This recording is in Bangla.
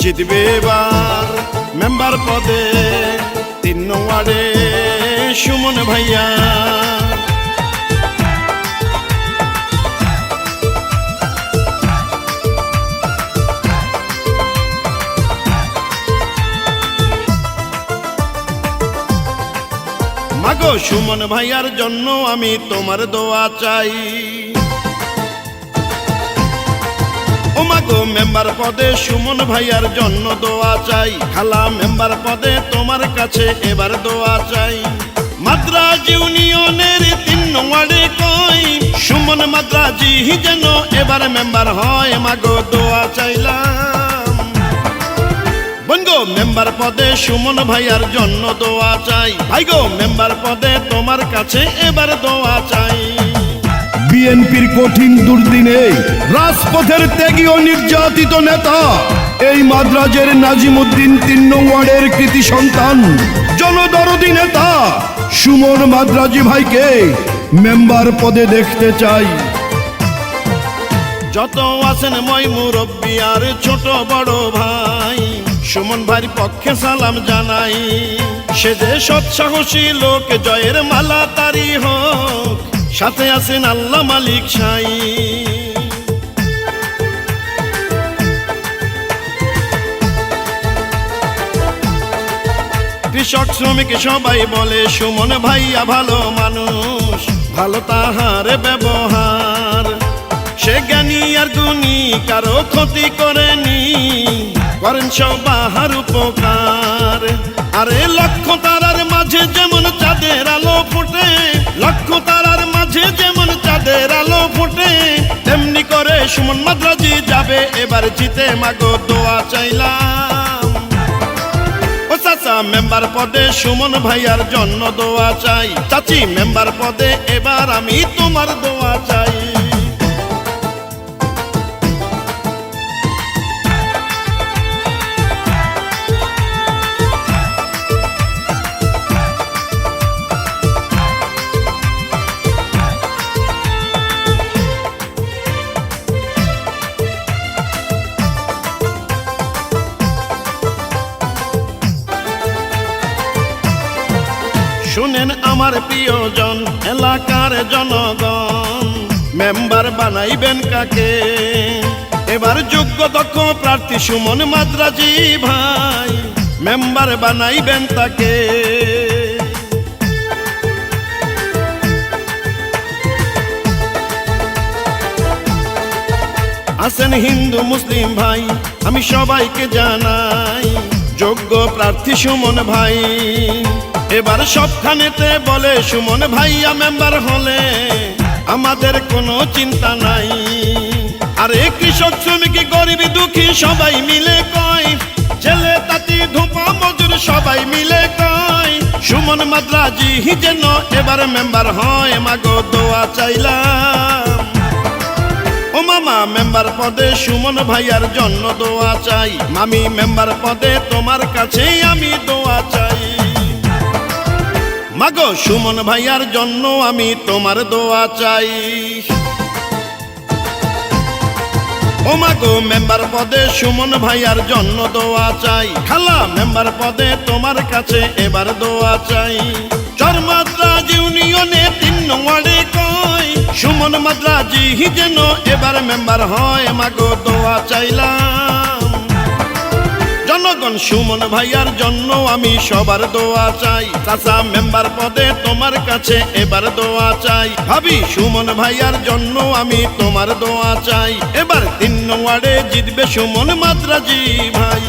জিতবে এবার মেম্বার পদে 3 নং ওয়ার্ডে সুমন ভাইয়া। মাগো সুমন ভাইয়ার জন্য আমি তোমার দোয়া চাই। ও মাগো মেম্বার পদে সুমন ভাইয়ার জন্য দোয়া চাই। খালা মেম্বার পদে তোমার কাছে এবার দোয়া চাই। মাদ্রাজ ইউনিয়নের 3 নং ওয়ার্ডে কই সুমন মাদ্রাজি যেন এবার মেম্বার হয়। মাগো দোয়া চাইলাম বনগো মেম্বার পদে সুমন ভাইয়ার জন্য দোয়া চাই। ভাইগো মেম্বার পদে তোমার কাছে এবার দোয়া চাই। বিএনপির কঠিন দুর্দিনে রাজপথের ত্যাগী ও নির্যাতিত নেতা এই মাদ্রাজের নাজিমউদ্দিন 3 নং ওয়ার্ডের কৃতি সন্তান জনদরদী নেতা সুমন মাদ্রাজি ভাইকে মেম্বার পদে দেখতে চাই। যত আছেন মই মুরব্বী আর ছোট বড় ভাই সুমন ভাইয়ের পক্ষে সালাম জানাই। সে যে সৎসাহসী লোক জয়ের মালা তারি হোক, সাথে আছেন আল্লাহ মালিক সাই। কৃষক শ্রমিক সবাই বলে সুমন ভাইয়া ভালো মানুষ, ভালো তাহার ব্যবহার। সে জ্ঞানী আর গুণী কারো ক্ষতি করেনি, করেন সবার উপকার। আরে লক্ষ তারার মাঝে যেমন চাঁদের আলো ফোটে, লক্ষ তারার মাঝে যেমন চাঁদের আলো ফোটে, তেমনি করে সুমন মাদ্রাজি যাবে এবার জিতে। মাগো দোয়া চাইলাম ও চাচা মেম্বার পদে সুমন ভাইয়ার জন্য দোয়া চাই। চাচি মেম্বার পদে এবার আমি তোমার দোয়া চাই। শুনেন আমার প্রিয়জন এলাকার জনগণ, মেম্বার বানাইবেন কাকে? এবার যোগ্য দক্ষ প্রার্থী সুমন মাদ্রাজি ভাই, মেম্বার বানাইবেন তাকে। আছেন হিন্দু মুসলিম ভাই আমি সবাইকে জানাই, যোগ্য প্রার্থী সুমন ভাই। এবার সবখানেতে বলে সুমন ভাইয়া মেম্বার হলে আমাদের কোনো চিন্তা নাই। আরে কৃষক শ্রমিক গরিব দুঃখী সবাই মিলে কয়, ছেলে তাঁতি ধোপা মজুর সবাই মিলে কয়, সুমন মাদ্রাজি যেন এবার মেম্বার হয়। মাগো দোয়া চাইলাম ও মামা মেম্বার পদে সুমন ভাইয়ার জন্য দোয়া চাই। মামি মেম্বার পদে তোমার কাছে আমি দোয়া চাই। মাগো সুমন ভাইয়ার জন্য আমি তোমার দোয়া চাই। ও মাগো মেম্বার পদে সুমন ভাইয়ার জন্য দোয়া চাই। খালা মেম্বার পদে তোমার কাছে এবার দোয়া চাই। চরমাদ্রাজ ইউনিয়নে 3 নং ওয়ার্ডে কই সুমন মাদ্রাজি যেন এবার মেম্বার হয়। মাগো দোয়া চাইলাম জনগণ সুমন ভাইয়ার জন্য আমি সবার দোয়া চাই। চাচা মেম্বার পদে তোমার কাছে এবার দোয়া চাই। ভাবি সুমন ভাইয়ার জন্য আমি তোমার দোয়া চাই। এবার 3 নং ওয়ার্ডে জিতবে সুমন মাদ্রাজি ভাই।